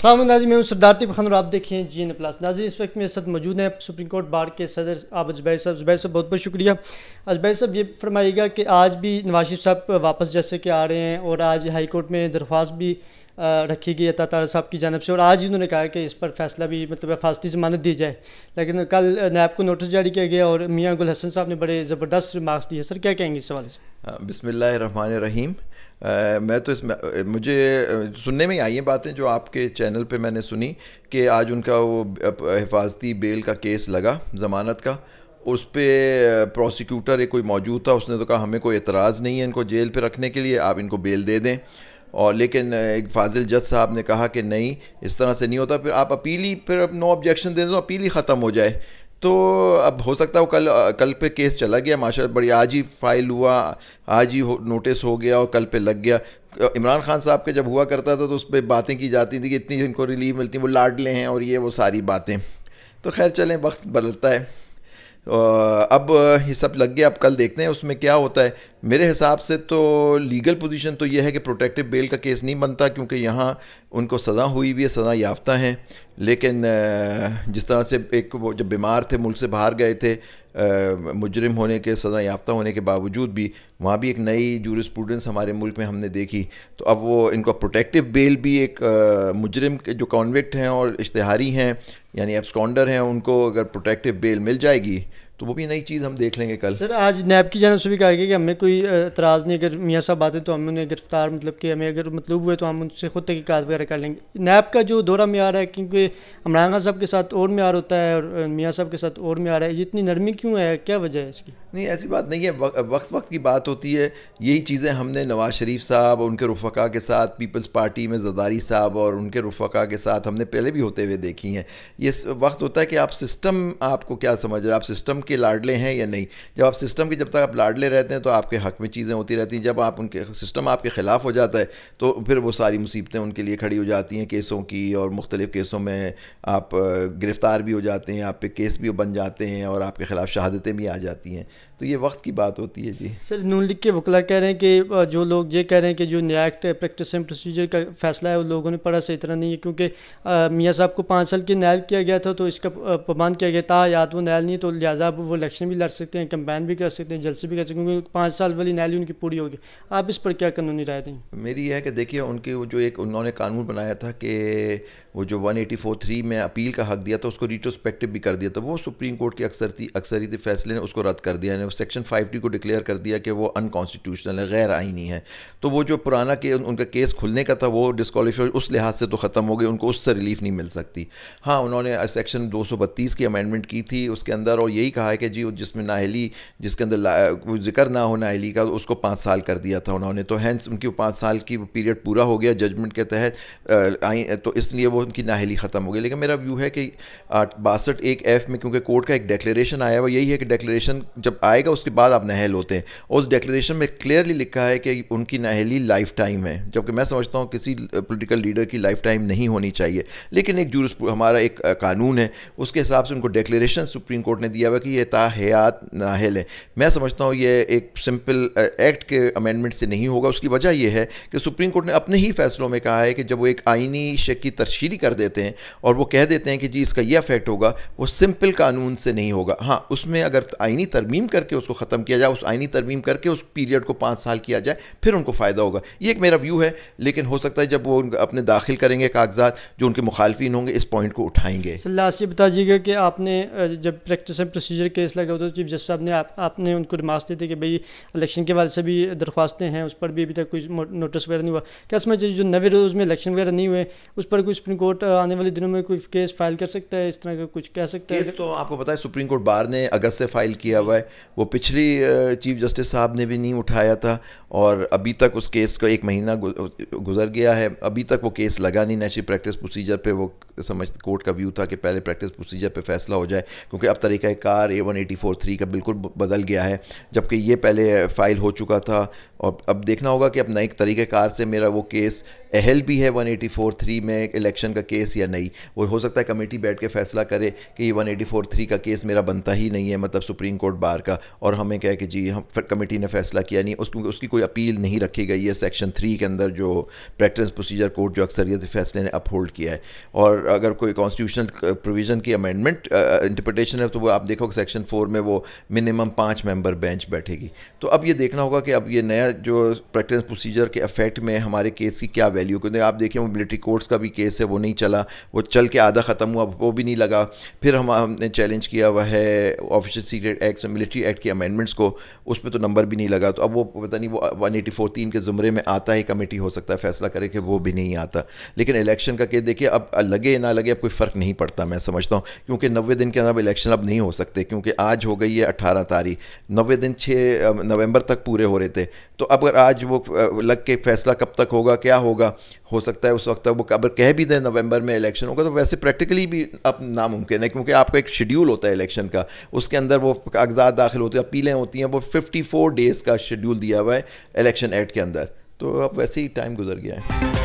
अस्सलाम वालेकुम नाज़रीन, मैं हूं सरदार तिब खान और आप देखें GN प्लस। नाज़रीन, इस वक्त मेरे साथ मौजूद हैं सुप्रीम कोर्ट बार के सदर आबिद ज़ुबैर साहब। ज़ुबैर साहब, बहुत बहुत शुक्रिया। ज़ुबैर साहब, ये फरमाइएगा कि आज भी नवाज शरीफ साहब वापस जैसे कि आ रहे हैं और आज हाई कोर्ट में दरख्वास्त भी रखी गई अता तारा साहब की जानब से, और आज ही उन्होंने कहा कि इस पर फैसला भी मतलब हिफाजती ज़मानत दी जाए। लेकिन कल नैब को नोटिस जारी किया गया और मियाँ गुल हसन साहब ने बड़े ज़बरदस्त रिमार्क्स दिए। सर, क्या कहेंगे इस सवाल से? बिस्मिल्लाहिर्रहमानिर्रहीम। मैं तो इसमें मुझे सुनने में आई हैं बातें जो आपके चैनल पे मैंने सुनी कि आज उनका वो हिफाजती बेल का केस लगा ज़मानत का, उस पर प्रोसिक्यूटर एक कोई मौजूद था, उसने तो कहा हमें कोई एतराज़ नहीं है इनको जेल पे रखने के लिए, आप इनको बेल दे दें। और लेकिन एक फाजिल जज साहब ने कहा कि नहीं, इस तरह से नहीं होता, फिर आप अपील ही फिर नो ऑब्जेक्शन दे दो, अपील ही ख़त्म हो जाए। तो अब हो सकता है वो कल पे केस चला गया, माशाल्लाह बड़ी आज ही फाइल हुआ, आज ही नोटिस हो गया और कल पे लग गया। इमरान खान साहब के जब हुआ करता था तो उस पर बातें की जाती थी कि इतनी इनको रिलीफ मिलती, वो लाडले हैं और ये वो सारी बातें। तो खैर चलें, वक्त बदलता है। अब ये सब लग गया, अब कल देखते हैं उसमें क्या होता है। मेरे हिसाब से तो लीगल पोजीशन तो ये है कि प्रोटेक्टिव बेल का केस नहीं बनता, क्योंकि यहाँ उनको सज़ा हुई हुई है, सज़ा याफ्ता हैं। लेकिन जिस तरह से एक वो जब बीमार थे, मुल्क से बाहर गए थे, मुजरिम होने के, सज़ा याफ्ता होने के बावजूद भी वहाँ भी एक नई जूरिस्प्रूडेंस हमारे मुल्क में हमने देखी। तो अब वो इनको प्रोटेक्टिव बेल भी एक मुजरिम के जो कॉन्विक्ट हैं और इश्तिहारी हैं यानी एब्सकॉन्डर हैं, उनको अगर प्रोटेक्टिव बेल मिल जाएगी तो वो भी नई चीज़ हम देख लेंगे कल। सर, आज नैब की जानब से भी कहा गया कि हमें कोई एतराज़ नहीं, अगर मियाँ साहब आते तो हम उन्हें गिरफ्तार मतलब कि हमें अगर मतलूब हुए तो हम उनसे खुद तहक़ीक़ात वगैरह कर लेंगे। नैब का जो दौरा में आ रहा है, क्योंकि इमरान खान साहब के साथ और में आ रहा होता है और मियाँ साहब के साथ और में आ रहा है, ये इतनी नरमी क्यों है, क्या वजह है इसकी? नहीं, ऐसी बात नहीं है, वक्त वक्त की बात होती है। यही चीज़ें हमने नवाज शरीफ साहब और उनके रुफ़का के साथ, पीपल्स पार्टी में ज़रदारी साहब और उनके रुफ़का के साथ हमने पहले भी होते हुए देखी हैं। ये वक्त होता है कि आप सिस्टम, आपको क्या समझ रहे हैं, आप सिस्टम के लाडले हैं या नहीं। जब आप सिस्टम के, जब तक आप लाडले रहते हैं तो आपके हक़ में चीज़ें होती रहती हैं। जब आप उनके सिस्टम आपके ख़िलाफ़ हो जाता है तो फिर वो सारी मुसीबतें उनके लिए खड़ी हो जाती हैं, केसों की, और मुख्तलिफ़ केसों में आप गिरफ़्तार भी हो जाते हैं, आप पे केस भी बन जाते हैं और आपके ख़िलाफ़ शहादतें भी आ जाती हैं। तो ये वक्त की बात होती है जी। सर, नून लीग के वकला कह रहे हैं कि जो लोग ये कह रहे हैं कि जो नया एक्ट प्रैक्टिस एंड प्रोसीजर का फैसला है वो लोगों ने पढ़ा सही तरह नहीं है, क्योंकि मियाँ साहब को 5 साल की नायल किया गया था तो इसका पाबंद किया गया था, याद वो नायल नहीं, तो लिहाजा अब वो इलेक्शन भी लड़ सकते हैं, कैंपेन भी कर सकते हैं, जलसे भी कर सकते हैं, क्योंकि 5 साल वाली नायल उनकी पूरी होगी। आप इस पर क्या कानूनी राय दें? मेरी यह है कि देखिए, उनके वो जो एक उन्होंने कानून बनाया था कि वो जो 184(3) में अपील का हक़ दिया था, उसको रिट्रोस्पेक्टिव भी कर दिया था। वो सुप्रीम कोर्ट के अक्सरियती फैसले ने उसको रद्द कर दिया है। सेक्शन 5D को डिक्लेयर कर दिया कि वो अनकॉन्स्टिट्यूशनल है, गैर आइनी है। तो वो जो पुराना के उनका केस खुलने का था वो डिस्क्वालीफाई उस लिहाज से तो ख़त्म हो गई, उनको उससे रिलीफ नहीं मिल सकती। हाँ, उन्होंने सेक्शन 232 की अमेंडमेंट की थी उसके अंदर, और यही कहा है कि जी जिसमें नाहली, जिसके अंदर जिक्र ना हो नाहली का, उसको 5 साल कर दिया था उन्होंने। तो हैंस उनकी 5 साल की पीरियड पूरा हो गया जजमेंट के तहत, तो इसलिए वो उनकी नाहली ख़त्म हो गई। लेकिन मेरा व्यू है कि 62(1)(f) में, क्योंकि कोर्ट का एक डिक्लेरेशन आया हुआ, यही है कि डिक्लेरेशन जब आएगा उसके बाद आप नाहल होते हैं, और उस डिक्लेरेशन में क्लियरली लिखा है कि उनकी नाहली लाइफ टाइम है, जबकि मैं समझता हूँ किसी पॉलिटिकल लीडर की लाइफ टाइम नहीं होनी चाहिए। लेकिन एक हमारा एक कानून है, उसके हिसाब से उनको डिक्लेरेशन सुप्रीम कोर्ट ने दिया हुआ कि ये ताहयात नाहल है। मैं समझता हूँ ये एक सिंपल एक्ट के अमेंडमेंट से नहीं होगा। उसकी वजह यह है कि सुप्रीम कोर्ट ने अपने ही फैसलों में कहा है कि जब वो एक आइनी शक की तरशीरी कर देते हैं और वो कह देते हैं कि जी इसका ये इफेक्ट होगा, वो सिंपल कानून से नहीं होगा। हाँ, उसमें अगर आइनी तरमीम करके उसको ख़त्म किया जाए, उस आइनी तरमीम करके उस पीरियड को 5 साल किया जाए, फिर उनको फ़ायदा होगा। ये एक मेरा व्यू है। लेकिन हो सकता है जब वो अपने दाखिल करेंगे कागजात, जो उनके मुखालफिन होंगे इस पॉइंट को उठाएंगे। सर, लास्ट ये बता दीजिएगा कि आपने जब प्रैक्टिस एंड प्रोसीजर केस लगा तो चीफ जस्टिस साहब ने आपने उनको रिमार्क्स देते कि भाई इलेक्शन के वाले से भी दरख्वास्तें हैं, उस पर भी अभी तक कोई नोटिस वगैरह नहीं हुआ। क्या समझ जो 90 रोज़ में इलेक्शन वगैरह नहीं हुए, उस पर कोई सुप्रीम कोर्ट आने वाले दिनों में कोई केस फाइल कर सकता है, इस तरह का कुछ कह सकता है? तो आपको पता है सुप्रीम कोर्ट बार ने अगस्त से फाइल किया हुआ है, वो पिछली चीफ जस्टिस साहब ने भी नहीं उठाया था, और अभी तक उस केस का 1 महीना गुजर गया है, अभी तक वो केस लगा नहीं। नेचुरल प्रैक्टिस प्रोसीजर पे वो कोर्ट का व्यू था कि पहले प्रैक्टिस प्रोसीजर पे फैसला हो जाए, क्योंकि अब तरीक़ाकार 184(3) का बिल्कुल बदल गया है, जबकि ये पहले फ़ाइल हो चुका था। और अब देखना होगा कि अब नए तरीक़ेकार से मेरा वो केस अहल भी है 184(3) में इलेक्शन का केस या नहीं। वो हो सकता है कमेटी बैठ के फ़ैसला करे कि ये 184(3) का केस मेरा बनता ही नहीं है, मतलब सुप्रीम कोर्ट बार का। और हमें कहे कि जी हम कमेटी ने फैसला किया नहीं, उसकी कोई अपील नहीं रखी गई है सेक्शन 3 के अंदर जो प्रैक्टिस प्रोसीजर कोर्ट जो अक्सरियत फैसले ने अपहोल्ड किया है। और अगर कोई कॉन्स्टिट्यूशनल प्रोविज़न की अमेंडमेंट इंटरप्रिटेशन है तो वो आप देखो सेक्शन 4 में वो मिनिमम 5 मेंबर बेंच बैठेगी। तो अब ये देखना होगा कि अब ये नया जो प्रैक्टिस प्रोसीजर के इफेक्ट में हमारे केस की क्या वैल्यू, क्योंकि आप देखिए वो मिलिट्री कोर्ट्स का भी केस है वो नहीं चला, वो चल के आधा ख़त्म हुआ, वो भी नहीं लगा। फिर हमने चैलेंज किया हुआ है official secret act military act की अमेंडमेंट्स को, उस पर तो नंबर भी नहीं लगा। तो अब वो पता नहीं वो 184(3) के ज़ुमरे में आता है, कमेटी हो सकता है फैसला करे कि वो भी नहीं आता। लेकिन इलेक्शन का केस देखिए, अब लगे ना लगे अब कोई फ़र्क नहीं पड़ता मैं समझता हूँ, क्योंकि 90 दिन के अंदर इलेक्शन अब नहीं हो सकते, क्योंकि आज हो गई है 18 तारीख, 90 दिन 6 नवंबर तक पूरे हो रहे थे। तो अब अगर आज वो लग के फैसला कब तक होगा क्या होगा, हो सकता है उस वक्त तक वो अगर कह भी दें नवंबर में इलेक्शन होगा, तो वैसे प्रैक्टिकली भी अब नामुमकिन है, क्योंकि आपका एक शेड्यूल होता है इलेक्शन का, उसके अंदर वो कागजात दाखिल होते हैं, अपीलें होती हैं, वो 54 डेज़ का शेड्यूल दिया हुआ है इलेक्शन एक्ट के अंदर। तो अब वैसे ही टाइम गुजर गया है।